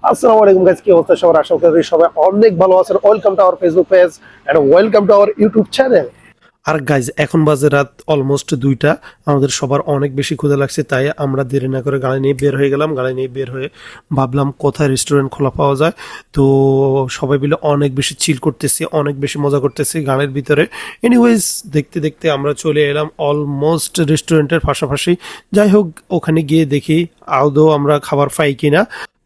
আসসালামু আলাইকুম গাইস, কি অবস্থা সবার? আশা করি সবাই অনেক ভালো আছেন। Welcome to our Facebook page and welcome to our YouTube channel. আর গাইজ, এখন বাজে রাত অলমোস্ট 2টা। আমাদের সবার অনেক বেশি ক্ষুধা লাগছে, তাই আমরা দেরি না করে গাড়ি নিয়ে বের হয়ে গেলাম। গাড়ি নিয়ে বের হয়ে ভাবলাম কোথায় রেস্টুরেন্ট খোলা পাওয়া যায়। তো সবাই মিলে অনেক বেশি চিল করতেছি, অনেক বেশি মজা করতেছি গাড়ির ভিতরে। এনিওয়েজ, দেখতে দেখতে আমরা চলে এলাম অলমোস্ট রেস্টুরেন্টের পাশাপাশি। যাই হোক, ওখানে গিয়ে দেখি আদৌ আমরা খাবার পাই কিনা।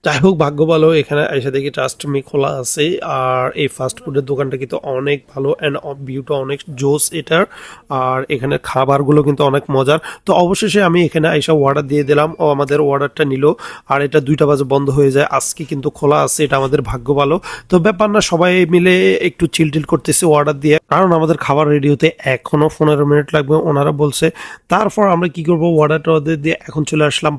যাই হোক, ভাগ্য ভালো, এখানে এসে দেখি ট্রাস্ট মি খোলা আছে। আর এই ফাস্ট ফুডের দোকানটা কিন্তু অনেক ভালো অ্যান্ড ভিউটা অনেক জোস এটার। আর এখানে খাবারগুলো কিন্তু অনেক মজার। তো অবশেষে আমি এখানে এসে অর্ডার দিয়ে দিলাম, ও আমাদের অর্ডারটা নিল। আর এটা 2টা বাজে বন্ধ হয়ে যায়, আজকে কিন্তু খোলা আছে, এটা আমাদের ভাগ্য ভালো। তো ব্যাপার না, সবাই মিলে একটু চিল করতেছে অর্ডার দিয়ে, কারণ আমাদের খাবার রেডি হতে এখনো 15 মিনিট লাগবে ওনারা বলছে। তারপর আমরা কি করবো, অর্ডারটা ওদের দিয়ে এখন চলে আসলাম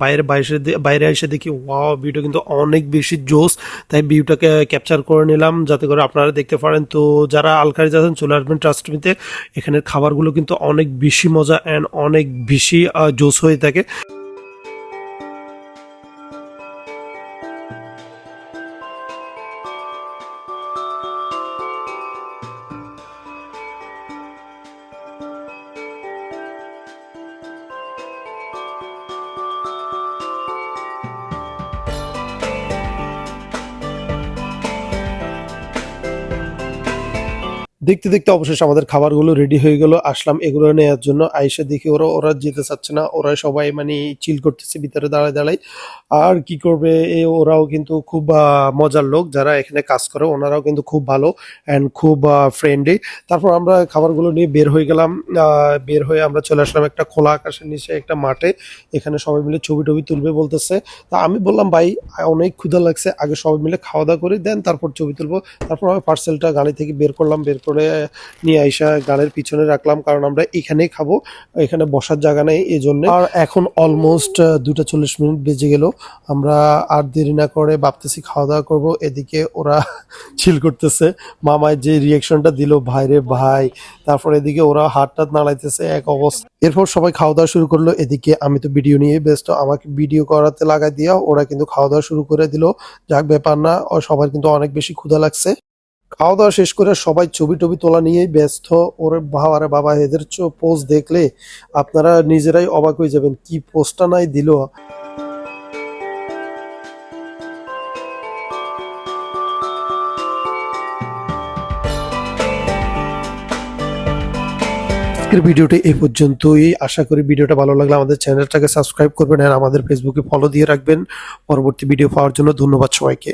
বাইরে এসে দেখি ওয়াও, ভিউটা কিন্তু অনেক বেশি জোস। তাই ভিউটাকে ক্যাপচার করে নিলাম যাতে করে আপনারা দেখতে পারেন। তো যারা আলকারি যাচ্ছেন চলে আসবেন ট্রাস্ট মিতে। এখানের খাবারগুলো কিন্তু অনেক বেশি মজা অ্যান্ড অনেক বেশি জোস হয়ে থাকে। দেখতে দেখতে অবশেষে আমাদের খাবারগুলো রেডি হয়ে গেল। আসলাম এগুলো নেওয়ার জন্য। আইসা দেখি ওরা ওরা যেতে চাচ্ছে না, ওরা সবাই মানে চিল করতেছে ভিতরে দাঁড়ায় দাঁড়ায়। আর কি করবে, ওরাও কিন্তু খুব মজার লোক, যারা এখানে কাজ করে ওনারাও কিন্তু খুব ভালো অ্যান্ড খুব ফ্রেন্ডলি। তারপর আমরা খাবারগুলো নিয়ে বের হয়ে গেলাম। বের হয়ে আমরা চলে আসলাম একটা খোলা আকাশের নিচে একটা মাঠে। এখানে সবাই মিলে ছবি টবি তুলবে বলতেছে। তা আমি বললাম, ভাই অনেক ক্ষুধা লাগছে, আগে সবাই মিলে খাওয়া দাওয়া করে দেন, তারপর ছবি তুলবো। তারপর আমি পার্সেলটা গাড়ি থেকে বের করলাম, বের করে নিয়ে আইসা গাড়ির পিছনে রাখলাম, কারণ আমরা এখানেই খাবো, এখানে বসার জায়গা নেই এই জন্য। আর এখন অলমোস্ট 2:40 বেজে গেল। আমরা আর দেরি না করে ভাবতেছি খাওয়া দাওয়া করবো। এদিকে ওরা চিল করতেছে, মামায় যে রিয়াকশনটা দিল, ভাই রে ভাই। তারপর এদিকে ওরা হাত টাত নাড়াইতেছে, এক অবস্থা। এরপর সবাই খাওয়া দাওয়া শুরু করলো। এদিকে আমি তো ভিডিও নিয়ে ব্যস্ত, আমাকে ভিডিও করাতে লাগাই দিয়া ওরা কিন্তু খাওয়া দাওয়া শুরু করে দিল। যাক, ব্যাপার না, সবার কিন্তু অনেক বেশি ক্ষুধা লাগছে। খাওয়া দাওয়া শেষ করে সবাই ছবি টবি তোলা নিয়েই ব্যস্ত। ওরে বাবা, আরে বাবা, এদের পোজ দেখলে আপনারা নিজেরাই অবাক হয়ে যাবেন, কি পোস্টটা নাই দিল। আজকের ভিডিওটা এই পর্যন্তই। আশা করি ভিডিওটা ভালো লাগলে আমাদের চ্যানেলটাকে সাবস্ক্রাইব করবেন আর আমাদের ফেসবুকে ফলো দিয়ে রাখবেন পরবর্তী ভিডিও পাওয়ার জন্য। ধন্যবাদ সবাইকে।